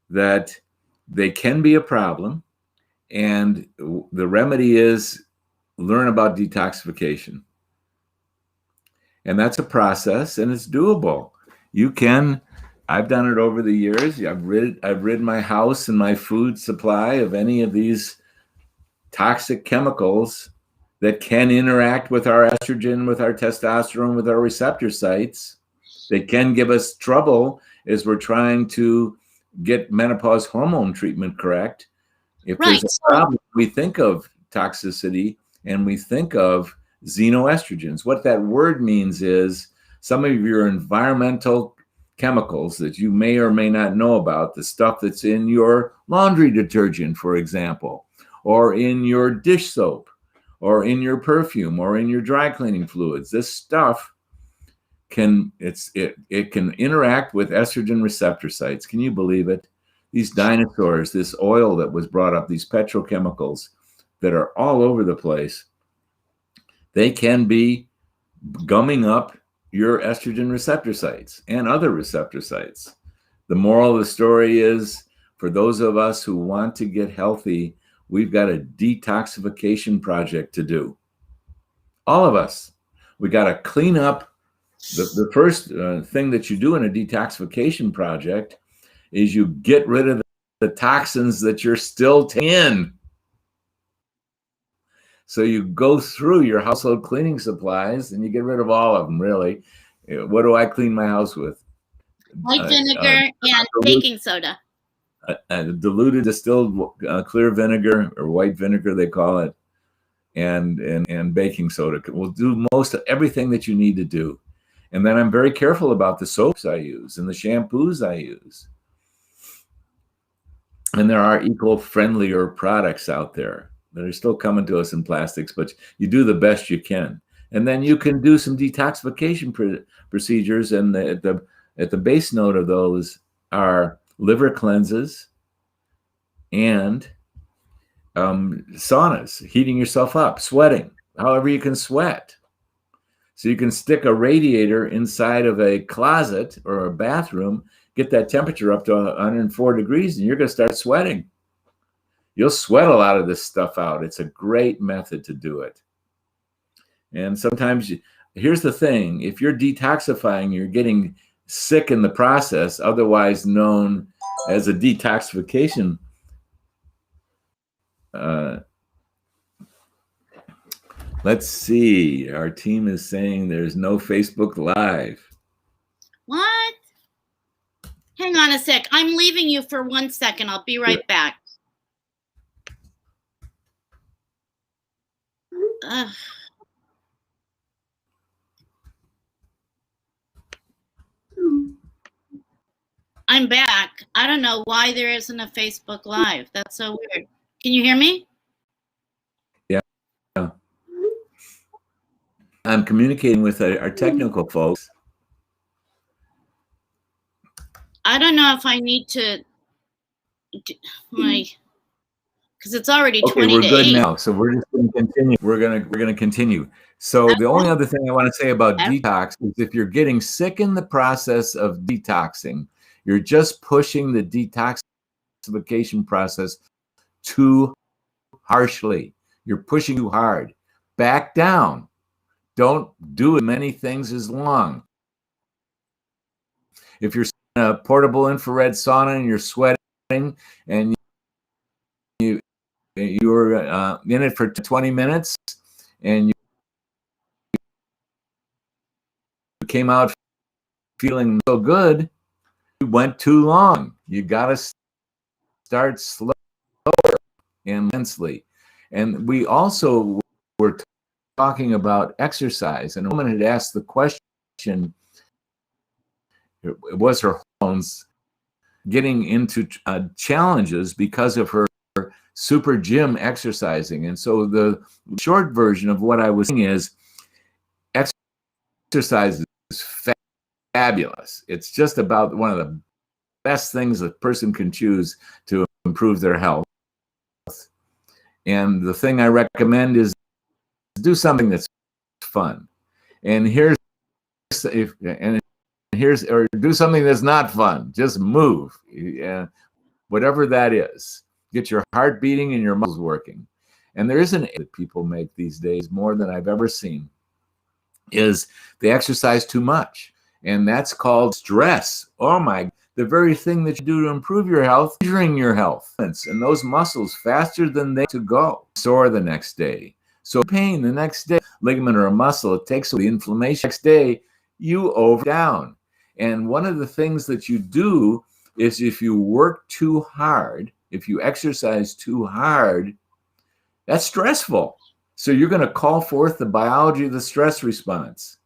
that they can be a problem, and the remedy is learn about detoxification. And that's a process, and it's doable. You can, I've done it over the years. I've rid my house and my food supply of any of these toxic chemicals that can interact with our estrogen, with our testosterone, with our receptor sites. They can give us trouble as we're trying to get menopause hormone treatment correct. If there's a problem, we think of toxicity and we think of xenoestrogens. What that word means is some of your environmental chemicals that you may or may not know about, the stuff that's in your laundry detergent, for example, or in your dish soap, or in your perfume, or in your dry cleaning fluids. This stuff can interact with estrogen receptor sites. Can you believe it? These dinosaurs, this oil that was brought up, these petrochemicals that are all over the place, they can be gumming up your estrogen receptor sites and other receptor sites. The moral of the story is, for those of us who want to get healthy, we've got a detoxification project to do. All of us. We got to clean up. The first thing that you do in a detoxification project is you get rid of the toxins that you're still in. So you go through your household cleaning supplies and you get rid of all of them, really. What do I clean my house with? White vinegar and baking soda. Diluted distilled clear vinegar, or white vinegar they call it, and baking soda will do most of everything that you need to do. And then I'm very careful about the soaps I use and the shampoos I use. And there are eco-friendlier products out there that are still coming to us in plastics, but you do the best you can. And then you can do some detoxification procedures, and at the base note of those are liver cleanses and saunas, heating yourself up, sweating, however you can sweat. So you can stick a radiator inside of a closet or a bathroom, get that temperature up to 104 degrees, and you're going to start sweating. You'll sweat a lot of this stuff out. It's a great method to do it. And sometimes, here's the thing, if you're detoxifying, you're getting sick in the process, otherwise known as a detoxification let's see. Our team is saying there's no Facebook Live. What? Hang on a sec. I'm leaving you for 1 second. I'll be right back. I'm back. I don't know why there isn't a Facebook Live. That's so weird. Can you hear me? Yeah. I'm communicating with our technical folks. I don't know if I need to, because it's already 20 to 8. We're good now, so we're just going to continue. We're going to continue. So the only other thing I want to say about detox is, if you're getting sick in the process of detoxing, you're just pushing the detoxification process too harshly. You're pushing too hard. Back down. Don't do as many things as long. If you're in a portable infrared sauna and you're sweating and you're in it for 20 minutes and you came out feeling so good, you went too long. You got to start slower and intensely. And we also were talking about exercise, and a woman had asked the question, was her hormones getting into challenges because of her super gym exercising? And so the short version of what I was saying is, exercise is fabulous. It's just about one of the best things a person can choose to improve their health. And the thing I recommend is do something that's fun. And or do something that's not fun. Just move. whatever that is. Get your heart beating and your muscles working. And there is an that people make these days more than I've ever seen, is they exercise too much. And that's called stress. Oh my, the very thing that you do to improve your health, injuring your health. And those muscles faster than they to go. Sore the next day. So pain the next day, ligament or a muscle, it takes the inflammation next day, you over down. And one of the things that you do is if you work too hard, if you exercise too hard, that's stressful. So you're going to call forth the biology of the stress response.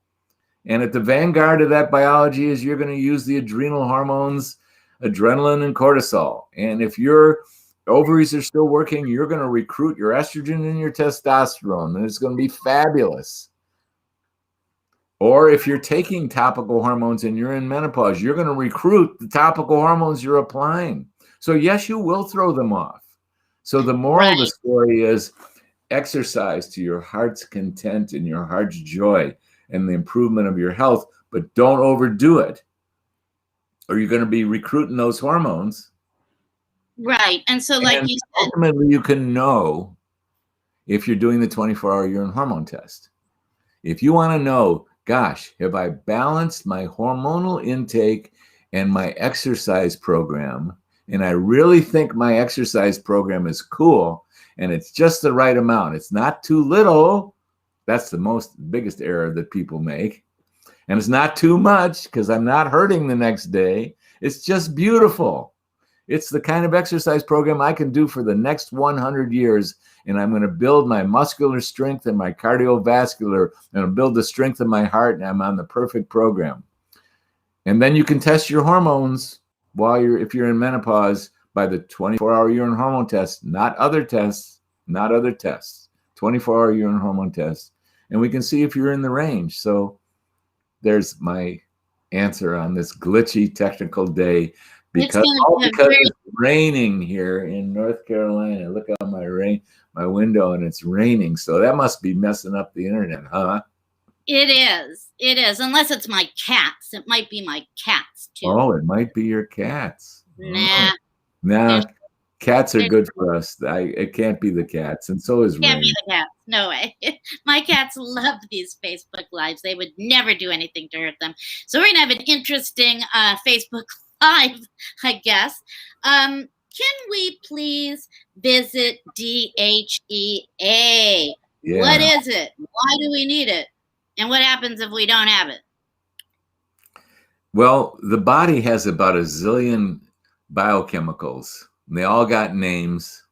And at the vanguard of that biology is you're going to use the adrenal hormones, adrenaline and cortisol. And if your ovaries are still working, you're going to recruit your estrogen and your testosterone, and it's going to be fabulous. Or if you're taking topical hormones and you're in menopause, you're going to recruit the topical hormones you're applying. So yes, you will throw them off. So the moral of the story is exercise to your heart's content and your heart's joy and the improvement of your health, but don't overdo it, or you're going to be recruiting those hormones. Right. And so like you said, ultimately you can know if you're doing the 24-hour urine hormone test. If you want to know, gosh, have I balanced my hormonal intake and my exercise program, and I really think my exercise program is cool and it's just the right amount, it's not too little. That's the biggest error that people make. And it's not too much because I'm not hurting the next day. It's just beautiful. It's the kind of exercise program I can do for the next 100 years. And I'm going to build my muscular strength and my cardiovascular, and I'll build the strength of my heart, and I'm on the perfect program. And then you can test your hormones if you're in menopause, by the 24-hour urine hormone test, not other tests, 24-hour urine hormone test. And we can see if you're in the range. So there's my answer on this glitchy technical day, because it's raining here in North Carolina. Look out my window, and it's raining. So that must be messing up the internet, huh? It is. It is. Unless it's my cats. It might be my cats too. Oh, it might be your cats. Nah. Nah. Cats are good for us. It can't be the cats, and so is rain. Can't be the cats. No way. My cats love these Facebook Lives. They would never do anything to hurt them. So we're going to have an interesting Facebook Live, I guess. Can we please visit DHEA? Yeah. What is it? Why do we need it? And what happens if we don't have it? Well, the body has about 1 zillion biochemicals. They all got names.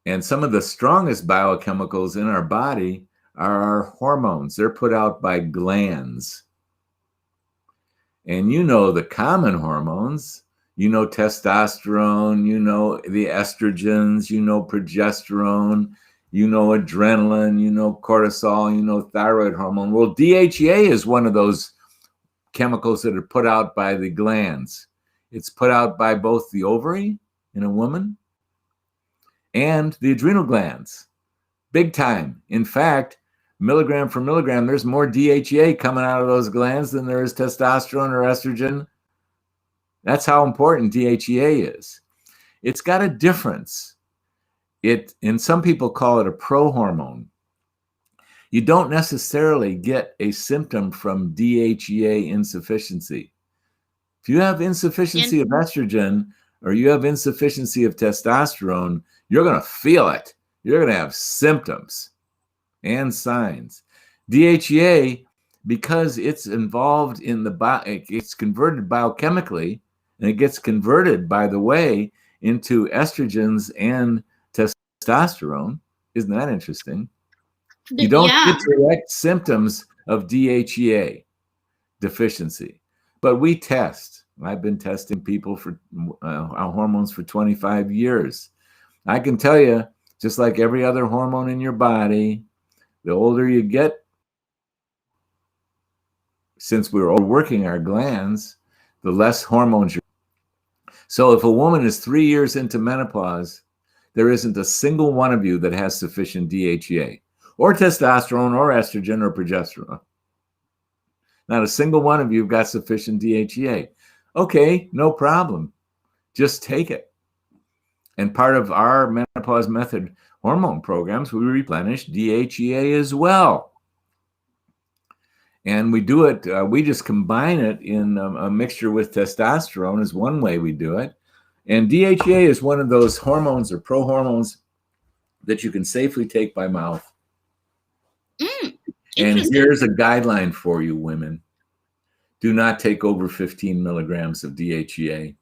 And some of the strongest biochemicals in our body are our hormones. They're put out by glands. And you know the common hormones. You know testosterone, you know the estrogens, you know progesterone, you know adrenaline, you know cortisol, you know thyroid hormone. Well, DHEA is one of those chemicals that are put out by the glands. It's put out by both the ovary in a woman and the adrenal glands. Big time. In fact, milligram for milligram, there's more DHEA coming out of those glands than there is testosterone or estrogen. That's how important DHEA is. It's got a difference. And some people call it a prohormone. You don't necessarily get a symptom from DHEA insufficiency. If you have insufficiency of estrogen or you have insufficiency of testosterone, you're going to feel it. You're going to have symptoms and signs. DHEA, because it's involved in it's converted biochemically, and it gets converted, by the way, into estrogens and testosterone. Isn't that interesting? You don't get direct symptoms of DHEA deficiency, but we test. I've been testing people for our hormones for 25 years. I can tell you, just like every other hormone in your body, the older you get, since we're overworking our glands, the less hormones you're. So if a woman is 3 years into menopause, there isn't a single one of you that has sufficient DHEA or testosterone or estrogen or progesterone. Not a single one of you have got sufficient DHEA. Okay, no problem. Just take it. And part of our menopause method hormone programs, we replenish DHEA as well. And we do it, we just combine it in a mixture with testosterone is one way we do it. And DHEA is one of those hormones or prohormones that you can safely take by mouth. And here's a guideline for you women. Do not take over 15 milligrams of DHEA.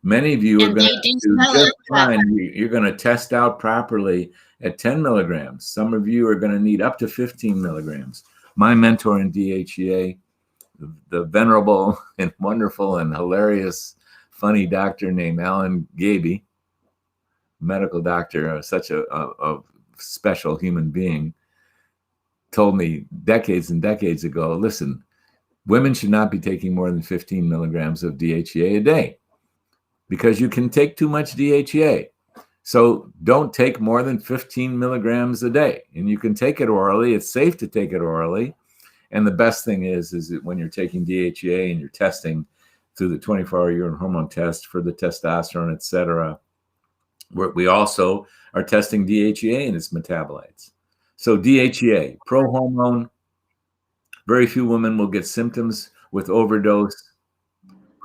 Many of you are going to do just fine. You're going to test out properly at 10 milligrams. Some of you are going to need up to 15 milligrams. My mentor in DHEA, the venerable and wonderful and hilarious, funny doctor named Alan Gaby, medical doctor, such a special human being, told me decades and decades ago, listen, women should not be taking more than 15 milligrams of DHEA a day because you can take too much DHEA. So don't take more than 15 milligrams a day. And you can take it orally. It's safe to take it orally. And the best thing is that when you're taking DHEA and you're testing through the 24-hour urine hormone test for the testosterone, et cetera, we also are testing DHEA and its metabolites. So DHEA, prohormone, very few women will get symptoms with overdose.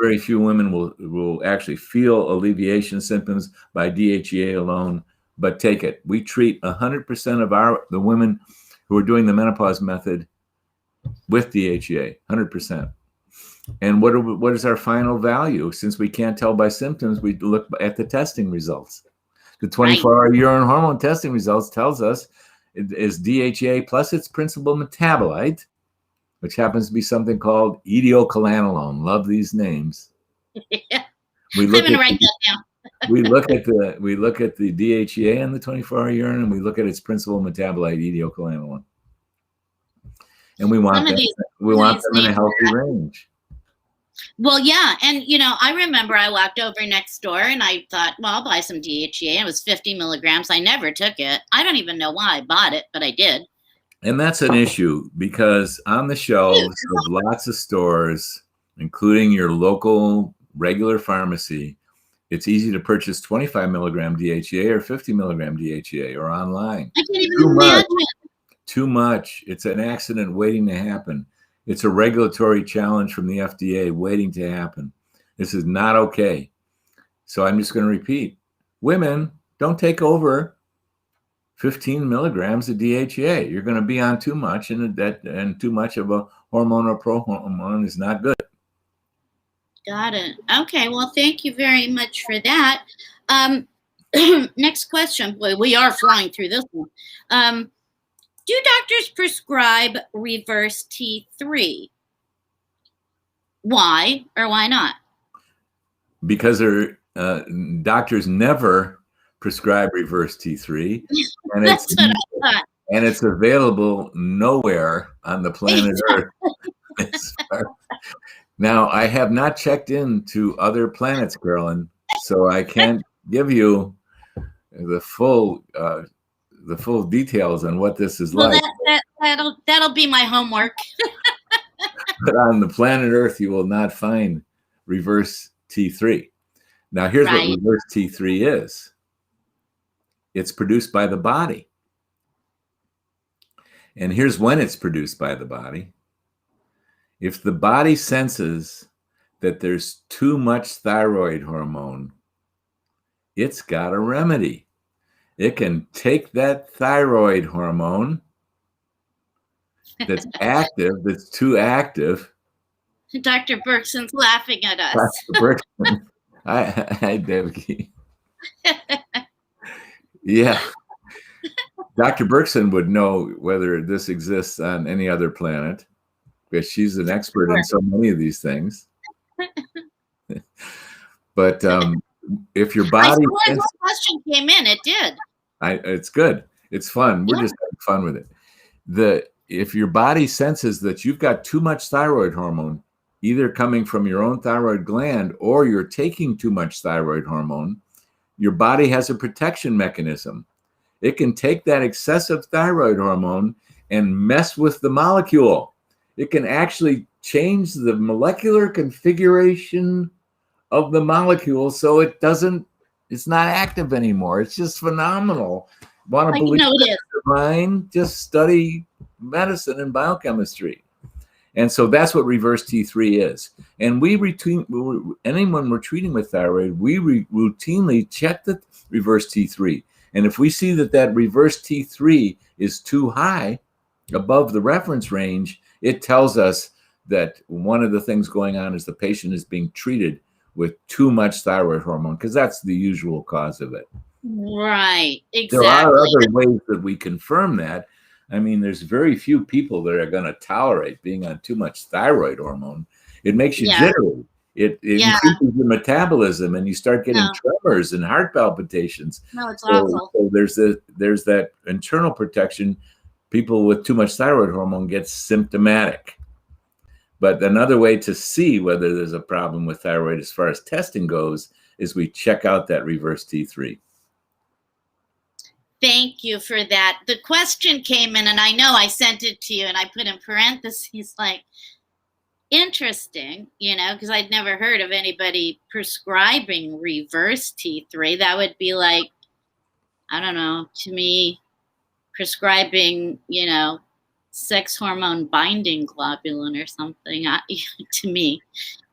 Very few women will actually feel alleviation symptoms by DHEA alone, but take it. We treat 100% of the women who are doing the menopause method with DHEA, 100%. And what is our final value? Since we can't tell by symptoms, we look at the testing results. The 24-hour urine hormone testing results tells us it is DHEA plus its principal metabolite, which happens to be something called etiocalanolone. Love these names. Yeah. I'm going to write that down. we look at the DHEA in the 24-hour urine, and we look at its principal metabolite, etiocalanolone. And we want them in a healthy range. Well, yeah. And, I remember I walked over next door and I thought, well, I'll buy some DHEA. It was 50 milligrams. I never took it. I don't even know why I bought it, but I did. And that's an issue because on the shelves of lots of stores, including your local regular pharmacy, it's easy to purchase 25 milligram DHEA or 50 milligram DHEA or online. I can't even imagine. Too much. It's an accident waiting to happen. It's a regulatory challenge from the FDA waiting to happen. This is not okay. So I'm just going to repeat. Women, don't take over 15 milligrams of DHEA. You're going to be on too much, and too much of a hormone or prohormone is not good. Got it. Okay. Well, thank you very much for that. Next question. Boy, we are flying through this one. Do doctors prescribe reverse T3? Why or why not? Because doctors never prescribe reverse T3, and it's available nowhere on the planet Earth. Now, I have not checked into other planets, Carolyn, so I can't give you the full details on what this is like. That'll be my homework. But on the planet Earth, you will not find reverse T3. Now, here's what reverse T3 is. It's produced by the body. And here's when it's produced by the body. If the body senses that there's too much thyroid hormone, it's got a remedy. It can take that thyroid hormone that's active, that's too active. Dr. Bergson's laughing at us. Dr. Bergson. Hi, Debbie. Yeah. Dr. Bergson would know whether this exists on any other planet because she's an expert in so many of these things. But if your body... This question came in, it did. It's good. It's fun. We're just having fun with it. If your body senses that you've got too much thyroid hormone, either coming from your own thyroid gland or you're taking too much thyroid hormone, your body has a protection mechanism. It can take that excessive thyroid hormone and mess with the molecule. It can actually change the molecular configuration of the molecule, so it's not active anymore. It's just phenomenal. Want to I believe know it is. divine? Just study medicine and biochemistry. And so that's what reverse T3 is. And anyone we're treating with thyroid, we routinely check the reverse T3. And if we see that reverse T3 is too high, above the reference range, it tells us that one of the things going on is the patient is being treated with too much thyroid hormone, because that's the usual cause of it. Right, exactly. There are other ways that we confirm that. I mean, there's very few people that are going to tolerate being on too much thyroid hormone. It makes you jittery. It increases your metabolism, and you start getting tremors and heart palpitations. No, it's awful. So there's that internal protection. People with too much thyroid hormone get symptomatic. But another way to see whether there's a problem with thyroid as far as testing goes is we check out that reverse T3. Thank you for that. The question came in, and I know I sent it to you, and I put in parentheses like, interesting, because I'd never heard of anybody prescribing reverse T3. That would be like, I don't know, to me, prescribing, sex hormone binding globulin or something to me.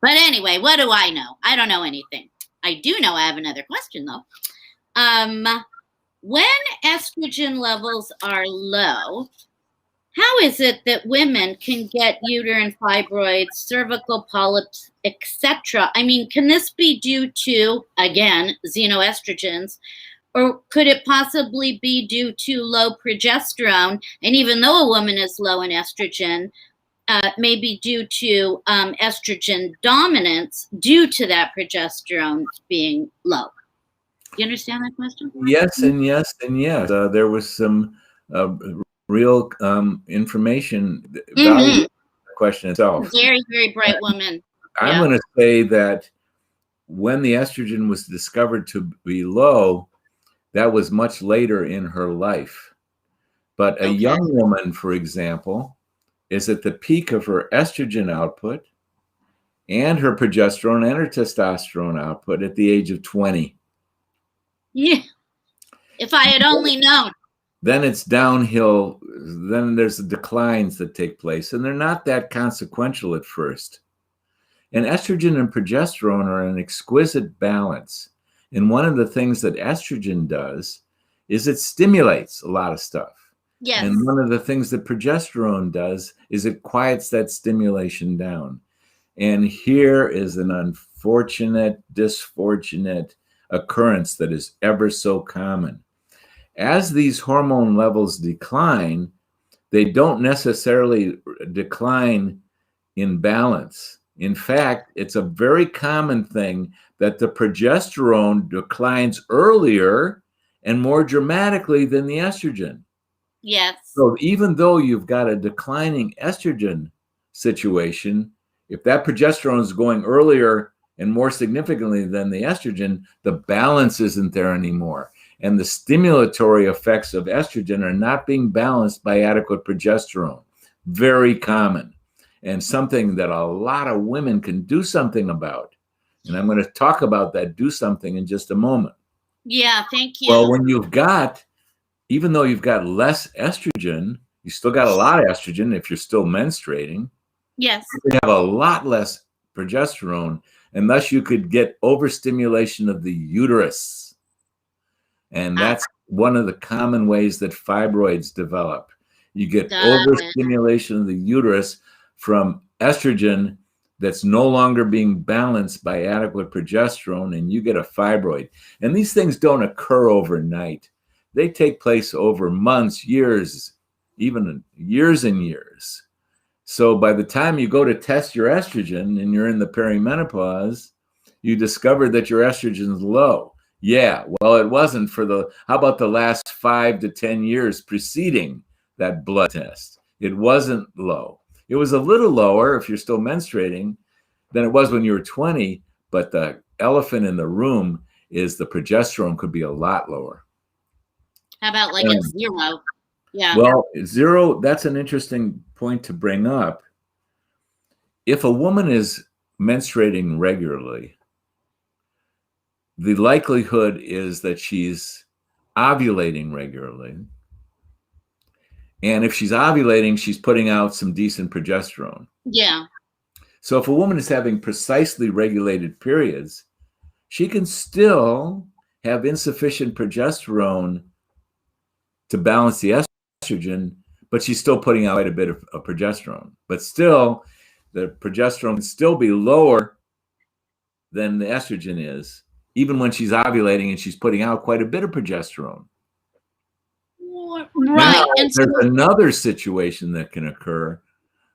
But anyway, what do I know? I don't know anything. I do know I have another question, though. When estrogen levels are low, how is it that women can get uterine fibroids, cervical polyps, etc.? I mean, can this be due to, again, xenoestrogens, or could it possibly be due to low progesterone? And even though a woman is low in estrogen, maybe due to estrogen dominance due to that progesterone being low. You understand that question? Yes, and yes, and yes. There was some real information valuable in the question itself. Very, very bright woman. I'm going to say that when the estrogen was discovered to be low, that was much later in her life. But a young woman, for example, is at the peak of her estrogen output and her progesterone and her testosterone output at the age of 20. Yeah. If I had only known. Then it's downhill. Then there's the declines that take place, and they're not that consequential at first. And estrogen and progesterone are an exquisite balance. And one of the things that estrogen does is it stimulates a lot of stuff. Yes. And one of the things that progesterone does is it quiets that stimulation down. And here is an unfortunate, disfortunate occurrence that is ever so common. As these hormone levels decline, they don't necessarily decline in balance. In fact, it's a very common thing that the progesterone declines earlier and more dramatically than the estrogen. Yes. So even though you've got a declining estrogen situation, if that progesterone is going earlier and more significantly than the estrogen, the balance isn't there anymore. And the stimulatory effects of estrogen are not being balanced by adequate progesterone. Very common, and something that a lot of women can do something about. And I'm going to talk about that do something in just a moment. Yeah, thank you. Well, when even though you've got less estrogen, you still got a lot of estrogen if you're still menstruating. Yes. You have a lot less progesterone, and thus you could get overstimulation of the uterus. And that's one of the common ways that fibroids develop. You get overstimulation of the uterus from estrogen that's no longer being balanced by adequate progesterone, and you get a fibroid. And these things don't occur overnight. They take place over months, years, even years and years. So by the time you go to test your estrogen and you're in the perimenopause, you discover that your estrogen is low. Yeah, well, it wasn't how about the last 5 to 10 years preceding that blood test? It wasn't low. It was a little lower if you're still menstruating than it was when you were 20, but the elephant in the room is the progesterone could be a lot lower. How about like at 0? Yeah. Well, 0, that's an interesting point to bring up. If a woman is menstruating regularly, the likelihood is that she's ovulating regularly. And if she's ovulating, she's putting out some decent progesterone. Yeah. So if a woman is having precisely regulated periods, she can still have insufficient progesterone to balance the estrogen, but she's still putting out quite a bit of progesterone. But still, the progesterone can still be lower than the estrogen is, even when she's ovulating and she's putting out quite a bit of progesterone. Right. Now, And there's so, another situation that can occur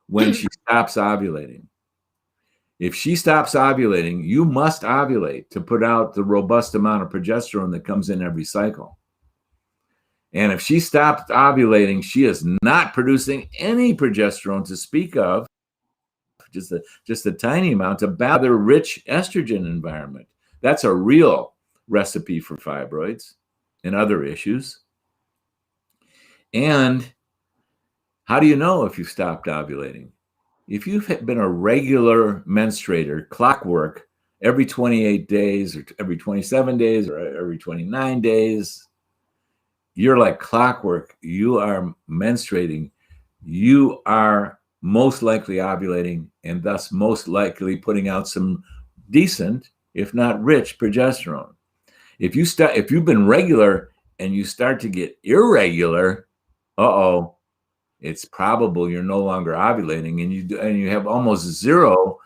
when she stops ovulating. If she stops ovulating, you must ovulate to put out the robust amount of progesterone that comes in every cycle. And if she stopped ovulating, she is not producing any progesterone to speak of, just a tiny amount, to balance the rich estrogen environment. That's a real recipe for fibroids and other issues. And how do you know if you've stopped ovulating? If you've been a regular menstruator, clockwork, every 28 days or every 27 days or every 29 days, you're like clockwork. You are menstruating. You are most likely ovulating and thus most likely putting out some decent, if not rich, progesterone. If you've been regular and you start to get irregular, it's probable you're no longer ovulating, and you have almost zero,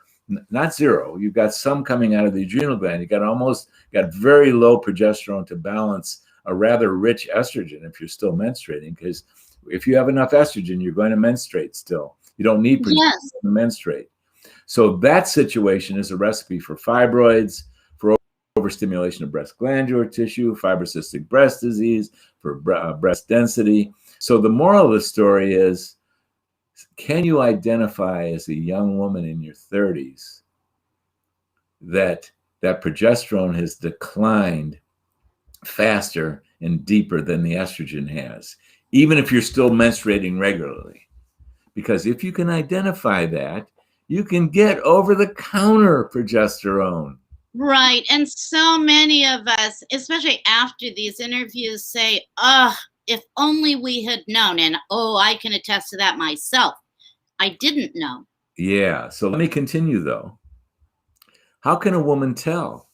not zero. You've got some coming out of the adrenal gland. You got very low progesterone to balance a rather rich estrogen if you're still menstruating, because if you have enough estrogen, you're going to menstruate still. You don't need progesterone to menstruate. So that situation is a recipe for fibroids, for overstimulation of breast glandular tissue, fibrocystic breast disease, for breast density. So the moral of the story is, can you identify as a young woman in your 30s that progesterone has declined faster and deeper than the estrogen has, even if you're still menstruating regularly? Because if you can identify that, you can get over-the-counter progesterone. right. And so many of us, especially after these interviews, say, if only we had known. And I can attest to that myself. I didn't know. Yeah. So let me continue, though. How can a woman tell?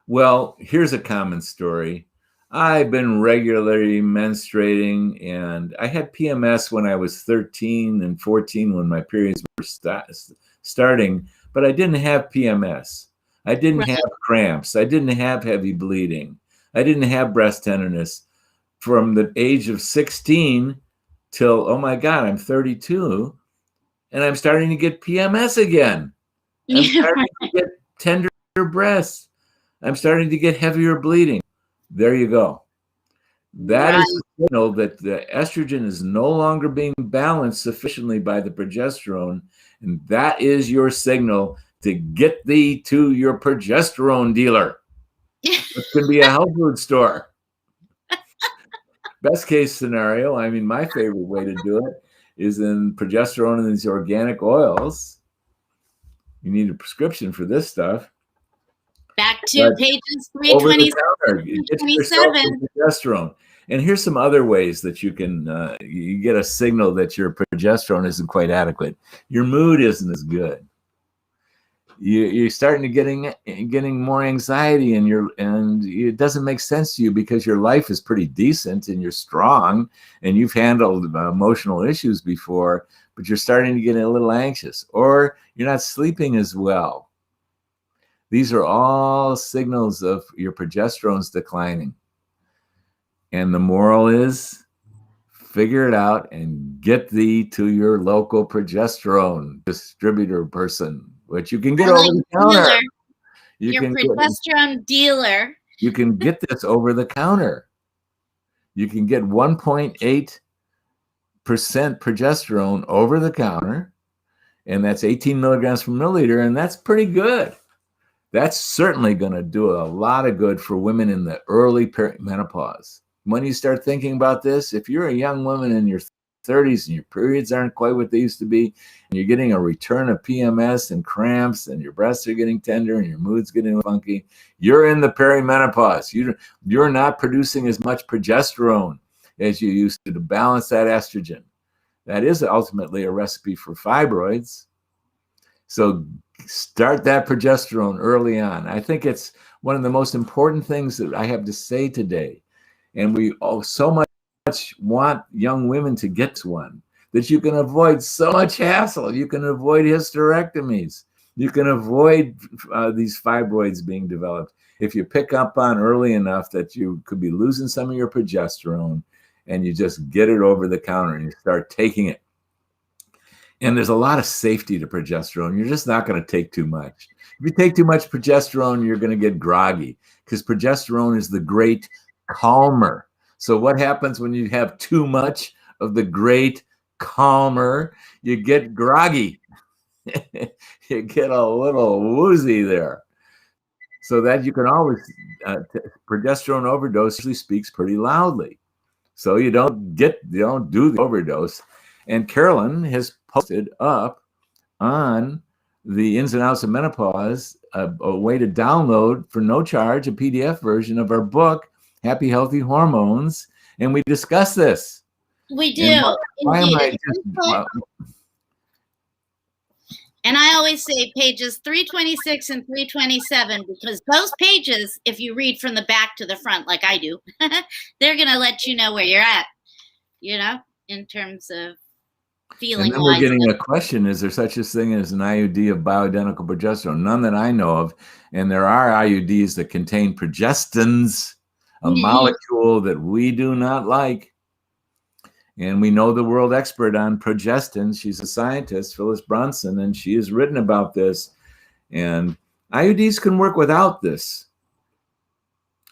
Well, here's a common story. I've been regularly menstruating, and I had PMS when I was 13 and 14 when my periods were starting, but I didn't have PMS. I didn't have cramps. I didn't have heavy bleeding. I didn't have breast tenderness from the age of 16 till, oh my God, I'm 32, and I'm starting to get PMS again. I'm starting to get tender breasts. I'm starting to get heavier bleeding. There you go. That is a signal that the estrogen is no longer being balanced sufficiently by the progesterone, and that is your signal to get thee to your progesterone dealer. It could be a health food store. Best case scenario, I mean, my favorite way to do it is in progesterone in these organic oils. You need a prescription for this stuff. Back to pages 327. Progesterone. And here's some other ways that you can you get a signal that your progesterone isn't quite adequate. Your mood isn't as good. You're starting to getting more anxiety, and it doesn't make sense to you because your life is pretty decent and you're strong and you've handled emotional issues before, but you're starting to get a little anxious, or you're not sleeping as well. These are all signals of your progesterone's declining. And the moral is, figure it out and get thee to your local progesterone distributor person, which you can get over the counter. Your progesterone dealer. You can get this over the counter. You can get 1.8% progesterone over the counter, and that's 18 milligrams per milliliter, and that's pretty good. That's certainly going to do a lot of good for women in the early menopause. When you start thinking about this, if you're a young woman in your 30s and your periods aren't quite what they used to be, and you're getting a return of PMS and cramps, and your breasts are getting tender and your mood's getting funky, you're in the perimenopause. You're not producing as much progesterone as you used to balance that estrogen. That is ultimately a recipe for fibroids. So start that progesterone early on. I think it's one of the most important things that I have to say today. And we so much want young women to get to one, that you can avoid so much hassle. You can avoid hysterectomies. You can avoid these fibroids being developed if you pick up on early enough that you could be losing some of your progesterone, and you just get it over the counter and you start taking it. And there's a lot of safety to progesterone. You're just not going to take too much. If you take too much progesterone, you're going to get groggy, because progesterone is the great calmer. So what happens when you have too much of the great calmer? You get groggy. You get a little woozy there. So that you can always, progesterone overdose usually speaks pretty loudly. So you don't do the overdose. And Carolyn has posted up on the ins and outs of menopause a way to download for no charge a PDF version of our book, Happy Healthy Hormones, and we discuss this. We do. And I always say pages 326 and 327, because those pages, if you read from the back to the front like I do, they're going to let you know where you're at, in terms of feeling. And then we're getting a question: is there such a thing as an IUD of bioidentical progesterone? None that I know of. And there are IUDs that contain progestins, a molecule that we do not like. And we know the world expert on progestins. She's a scientist, Phyllis Brunson, and she has written about this. And IUDs can work without this.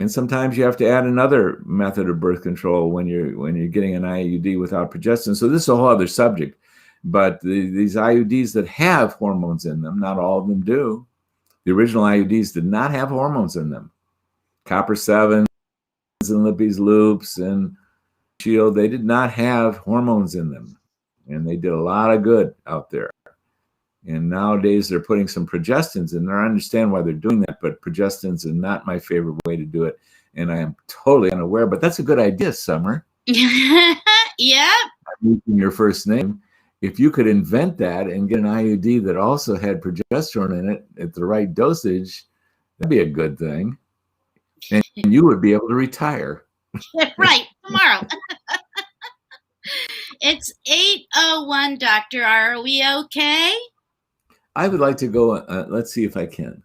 And sometimes you have to add another method of birth control when you're getting an IUD without progestin. So this is a whole other subject. But these IUDs that have hormones in them, not all of them do. The original IUDs did not have hormones in them. Copper 7s and Lippes loops and Shield, they did not have hormones in them. And they did a lot of good out there. And nowadays they're putting some progestins in there. I understand why they're doing that, but progestins are not my favorite way to do it. And I am totally unaware, but that's a good idea, Summer. Yeah. I'm using your first name. If you could invent that and get an IUD that also had progesterone in it at the right dosage, that'd be a good thing. And you would be able to retire. Right, tomorrow. It's 8:01, Doctor. Are we okay? I would like to go, let's see if I can.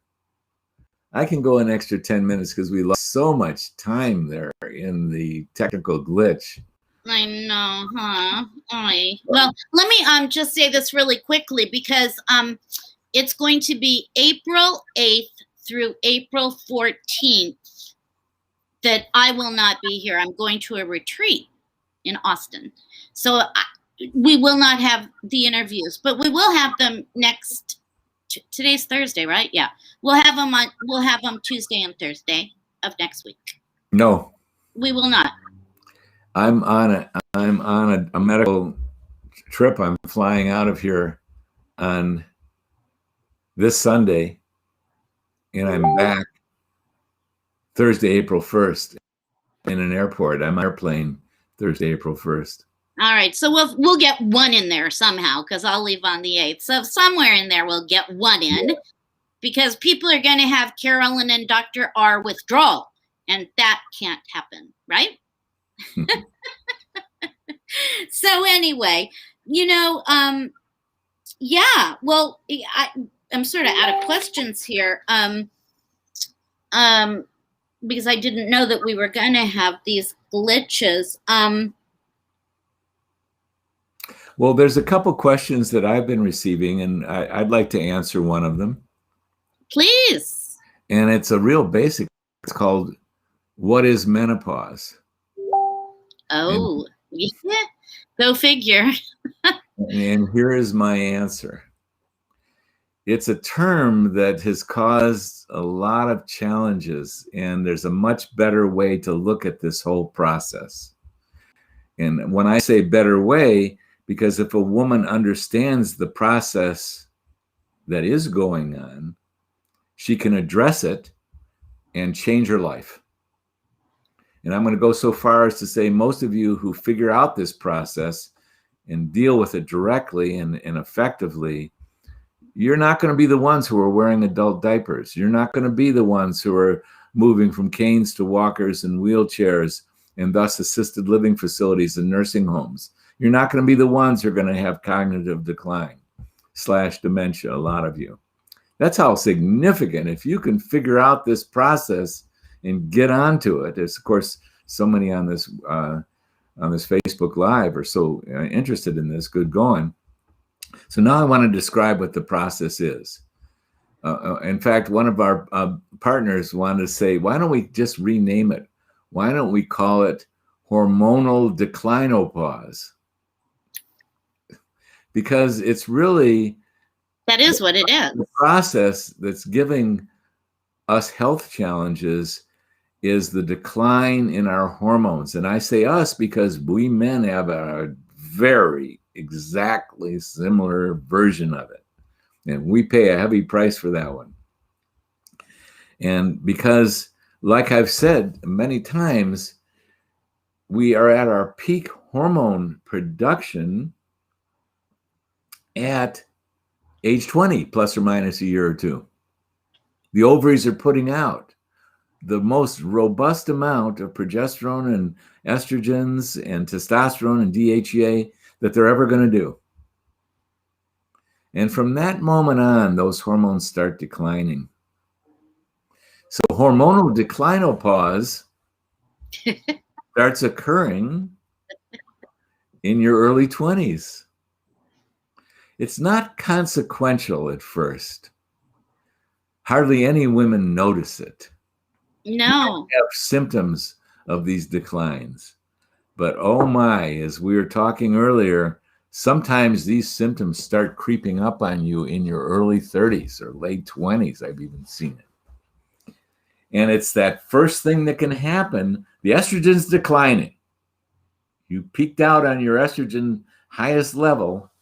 I can go an extra 10 minutes because we lost so much time there in the technical glitch. I know, huh? Well, let me just say this really quickly, because it's going to be April 8th through April 14th that I will not be here. I'm going to a retreat in Austin. So we will not have the interviews, but we will have them today's Thursday, right? Yeah. We'll have them Tuesday and Thursday of next week. No. We will not. I'm on a medical trip. I'm flying out of here on this Sunday, and I'm back Thursday, April 1st in an airport. I'm on an airplane Thursday, April 1st. All right. So we'll get one in there somehow, because I'll leave on the 8th. So somewhere in there we'll get one in, because people are going to have Carolyn and Dr. R withdrawal, and that can't happen, right? So anyway, yeah, well, I'm sort of out of questions here. Because I didn't know that we were going to have these glitches. Well, there's a couple questions that I've been receiving, and I'd like to answer one of them. Please. And it's a real basic. It's called, what is menopause? Oh, yeah. Go figure. And here is my answer. It's a term that has caused a lot of challenges, and there's a much better way to look at this whole process. And when I say better way, because if a woman understands the process that is going on, she can address it and change her life. And I'm going to go so far as to say most of you who figure out this process and deal with it directly and effectively, you're not going to be the ones who are wearing adult diapers. You're not going to be the ones who are moving from canes to walkers and wheelchairs and thus assisted living facilities and nursing homes. You're not going to be the ones who are going to have cognitive decline / dementia, a lot of you. That's how significant, if you can figure out this process and get onto it, as of course so many on this Facebook Live are so interested in this, good going. So now I want to describe what the process is. In fact, one of our partners wanted to say, why don't we just rename it? Why don't we call it hormonal declinopause? Because it's really... That is what it is. The process that's giving us health challenges is the decline in our hormones. And I say us because we men have a very exactly similar version of it. And we pay a heavy price for that one. And because, like I've said many times, we are at our peak hormone production at age 20, plus or minus a year or two. The ovaries are putting out the most robust amount of progesterone and estrogens and testosterone and DHEA that they're ever going to do. And from that moment on, those hormones start declining. So hormonal declinopause starts occurring in your early 20s. It's not consequential at first. Hardly any women notice it. No. You have symptoms of these declines. But oh my, as we were talking earlier, sometimes these symptoms start creeping up on you in your early 30s or late 20s. I've even seen it. And it's that first thing that can happen. The estrogen's declining. You peaked out on your estrogen highest level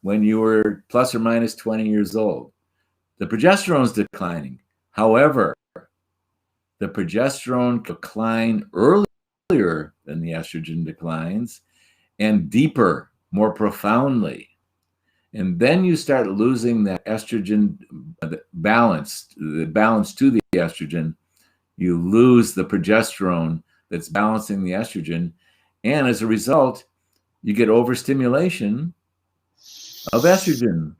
when you were plus or minus 20 years old. The progesterone's declining. However, the progesterone decline earlier than the estrogen declines and deeper, more profoundly. And then you start losing that estrogen balance to the estrogen. You lose the progesterone that's balancing the estrogen. And as a result, you get overstimulation of estrogen.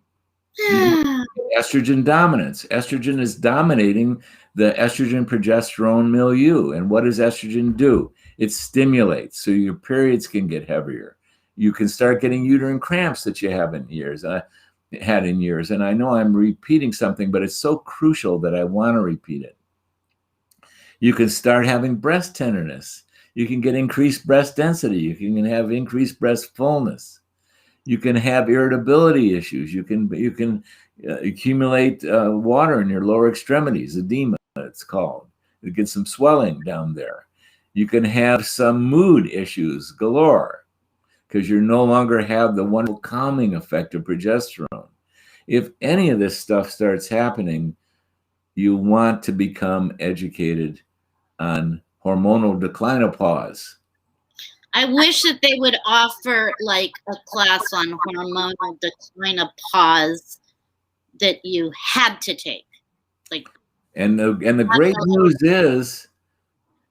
Estrogen dominance. Estrogen is dominating the estrogen progesterone milieu. And what does estrogen do? It stimulates, so your periods can get heavier. You can start getting uterine cramps that you haven't had in years. And I know I'm repeating something, but it's so crucial that I want to repeat it. You can start having breast tenderness. You can get increased breast density. You can have increased breast fullness. You can have irritability issues. You can accumulate water in your lower extremities, edema, it's called. You get some swelling down there. You can have some mood issues galore because you no longer have the wonderful calming effect of progesterone. If any of this stuff starts happening, you want to become educated on hormonal declinopause. I wish that they would offer like a class on hormonal declinopause that you had to take. Like, and the great news is,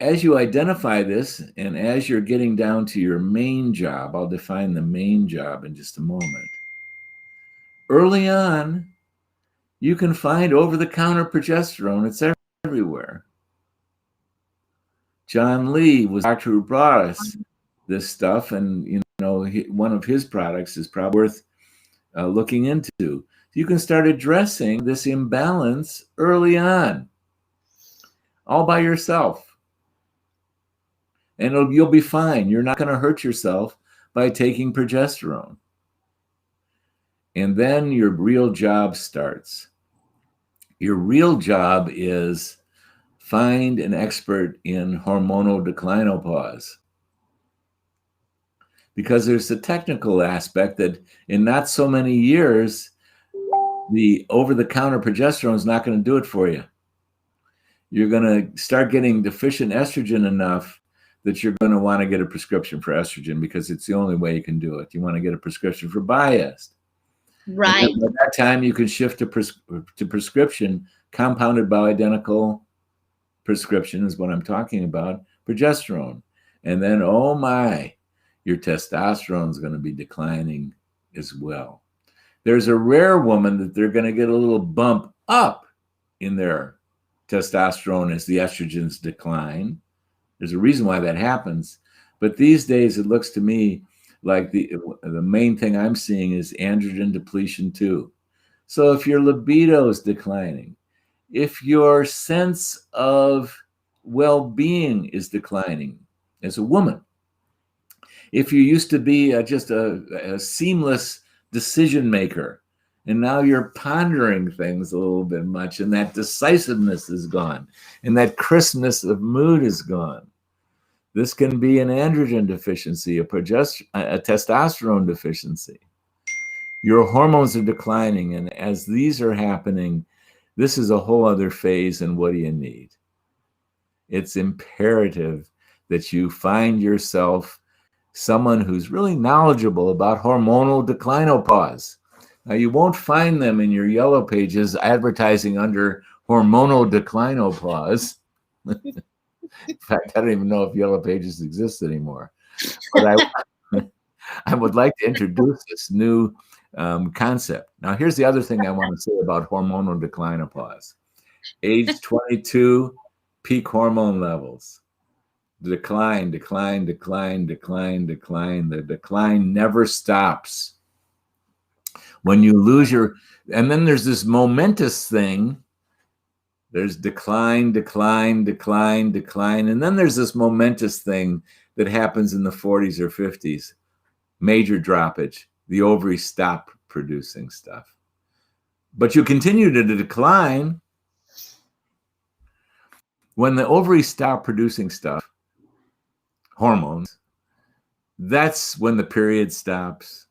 as you identify this and as you're getting down to your main job, I'll define the main job in just a moment. Early on, you can find over-the-counter progesterone. It's everywhere. John Lee was the doctor who brought us this stuff, and one of his products is probably worth looking into. You can start addressing this imbalance early on, all by yourself. And you'll be fine. You're not going to hurt yourself by taking progesterone. And then your real job starts. Your real job is find an expert in hormonal declinopause. because there's a technical aspect that in not so many years, the over-the-counter progesterone is not going to do it for you. You're going to start getting deficient estrogen enough that you're going to want to get a prescription for estrogen because it's the only way you can do it. You want to get a prescription for Biest. Right. And by that time, you can shift to prescription compounded bioidentical prescription is what I'm talking about, progesterone. And then, oh my, your testosterone is going to be declining as well. There's a rare woman that they're going to get a little bump up in their testosterone as the estrogens decline. There's a reason why that happens. But these days, it looks to me like the main thing I'm seeing is androgen depletion too. So if your libido is declining, if your sense of well-being is declining as a woman, if you used to be just a seamless decision maker, and now you're pondering things a little bit much, and that decisiveness is gone, and that crispness of mood is gone. This can be an androgen deficiency, a testosterone deficiency. Your hormones are declining, and as these are happening, this is a whole other phase, and what do you need? It's imperative that you find yourself someone who's really knowledgeable about hormonal declinopause. Now, you won't find them in your yellow pages advertising under hormonal declinopause. In fact, I don't even know if yellow pages exist anymore. But I would like to introduce this new concept. Now, here's the other thing I want to say about hormonal declinopause. Age 22, peak hormone levels. Decline, decline, decline, decline, decline. The decline never stops. When you lose and then there's this momentous thing. There's decline, decline, decline, decline. And then there's this momentous thing that happens in the 40s or 50s. Major droppage. The ovaries stop producing stuff. But you continue to decline. When the ovaries stop producing stuff, hormones, that's when the period stops.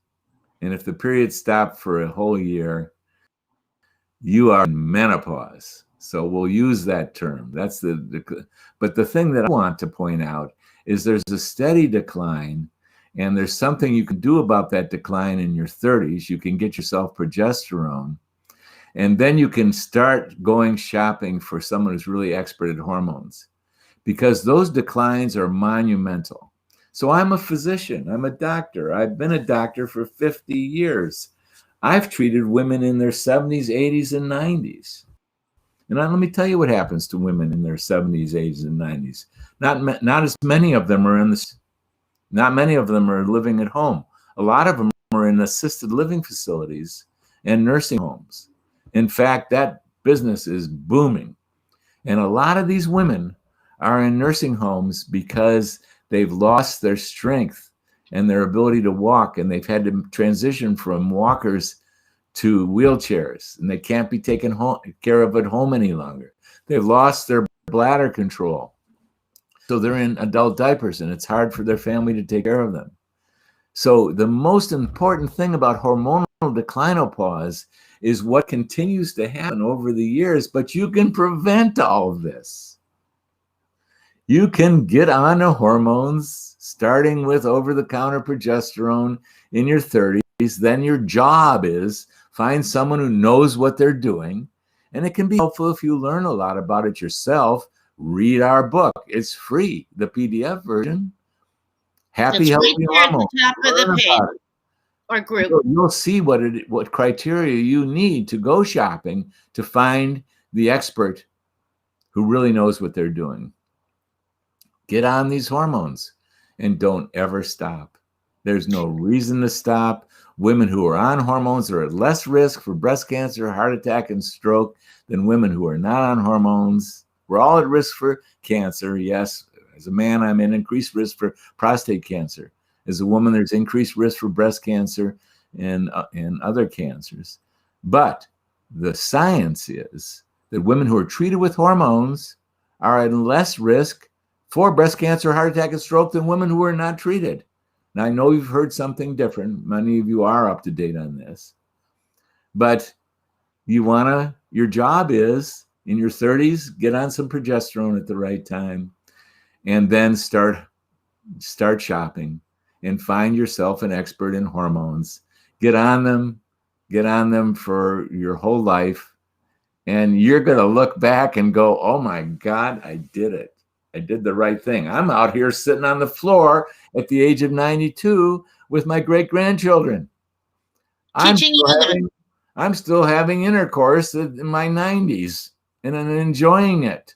And if the period stopped for a whole year, you are in menopause. So we'll use that term. That's but the thing that I want to point out is there's a steady decline, and there's something you can do about that decline in your 30s. You can get yourself progesterone, and then you can start going shopping for someone who's really expert at hormones, because those declines are monumental. So I'm a physician. I'm a doctor. I've been a doctor for 50 years. I've treated women in their 70s, 80s, and 90s. And let me tell you what happens to women in their 70s, 80s, and 90s. Not as many of them are not many of them are living at home. A lot of them are in assisted living facilities and nursing homes. In fact, that business is booming. And a lot of these women are in nursing homes because they've lost their strength and their ability to walk, and they've had to transition from walkers to wheelchairs, and they can't be taken care of at home any longer. They've lost their bladder control. So they're in adult diapers, and it's hard for their family to take care of them. So the most important thing about hormonal declinopause is what continues to happen over the years, but you can prevent all of this. You can get on the hormones, starting with over-the-counter progesterone in your 30s. Then your job is find someone who knows what they're doing. And it can be helpful if you learn a lot about it yourself. Read our book. It's free, the PDF version. Happy, Healthy Hormones. At the top of the page or group. You'll see what criteria you need to go shopping to find the expert who really knows what they're doing. Get on these hormones and don't ever stop. There's no reason to stop. Women who are on hormones are at less risk for breast cancer, heart attack, and stroke than women who are not on hormones. We're all at risk for cancer. Yes, as a man, I'm in increased risk for prostate cancer. As a woman, there's increased risk for breast cancer and other cancers. But the science is that women who are treated with hormones are at less risk for breast cancer, heart attack, and stroke than women who are not treated. Now, I know you've heard something different. Many of you are up to date on this. But your job is in your 30s, get on some progesterone at the right time, and then start shopping and find yourself an expert in hormones. Get on them for your whole life. And you're going to look back and go, oh my God, I did it. I did the right thing. I'm out here sitting on the floor at the age of 92 with my great-grandchildren. I'm still having intercourse in my 90s, and I'm enjoying it.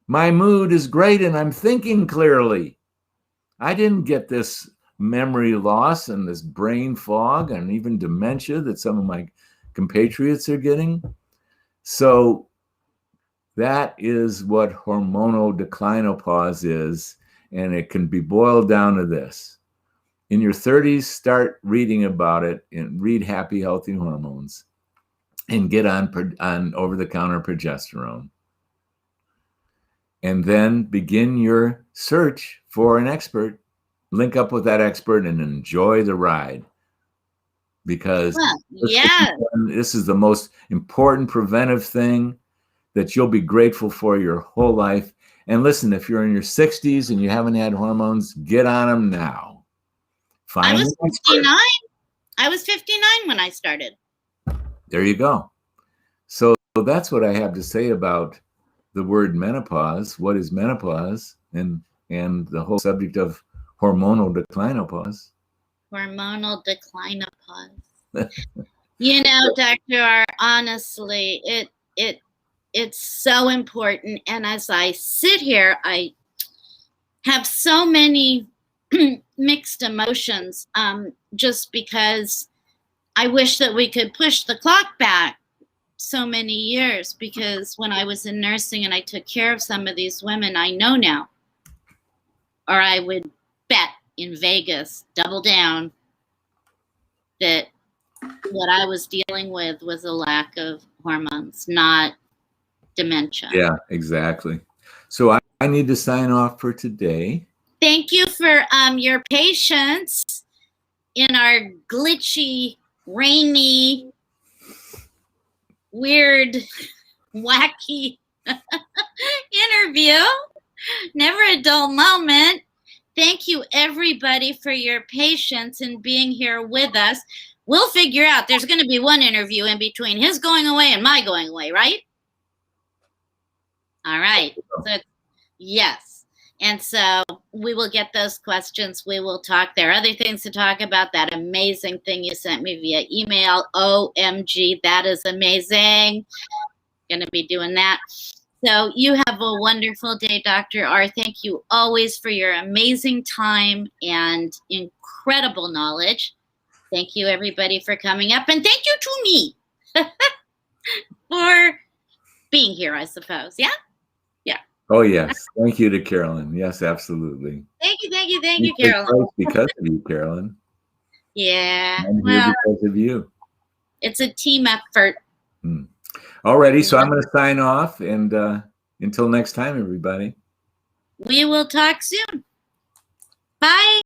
My mood is great, and I'm thinking clearly. I didn't get this memory loss and this brain fog and even dementia that some of my compatriots are getting. So that is what hormonal declinopause is, and it can be boiled down to this. In your 30s, start reading about it and read Happy, Healthy Hormones and get on over-the-counter progesterone. And then begin your search for an expert. Link up with that expert and enjoy the ride. Because this is the most important preventive thing that you'll be grateful for your whole life. And listen, if you're in your 60s and you haven't had hormones, get on them now. I was 59. I was 59 when I started. There you go. So that's what I have to say about the word menopause. What is menopause? And the whole subject of hormonal declinopause. Hormonal declinopause. You know, Dr. R, honestly, it's so important. And as I sit here, I have so many mixed emotions, just because I wish that we could push the clock back so many years, because when I was in nursing and I took care of some of these women, I know now, or I would bet in Vegas, double down, that what I was dealing with was a lack of hormones, not dementia. Yeah, exactly. So I need to sign off for today. Thank you for your patience in our glitchy, rainy, weird, wacky interview. Never a dull moment. Thank you, everybody, for your patience in being here with us. We'll figure out, there's going to be one interview in between his going away and my going away, right? All right. So, yes. And so we will get those questions. We will talk. There are other things to talk about. That amazing thing you sent me via email. OMG, that is amazing. Going to be doing that. So you have a wonderful day, Dr. R. Thank you always for your amazing time and incredible knowledge. Thank you, everybody, for coming up. And thank you to me for being here, I suppose. Yeah? Yeah. Oh, yes. Thank you to Carolyn. Yes, absolutely. Thank you, Carolyn. Because of you, Carolyn. Yeah. I'm here because of you. It's a team effort. Alrighty, so I'm going to sign off, and until next time, everybody. We will talk soon. Bye.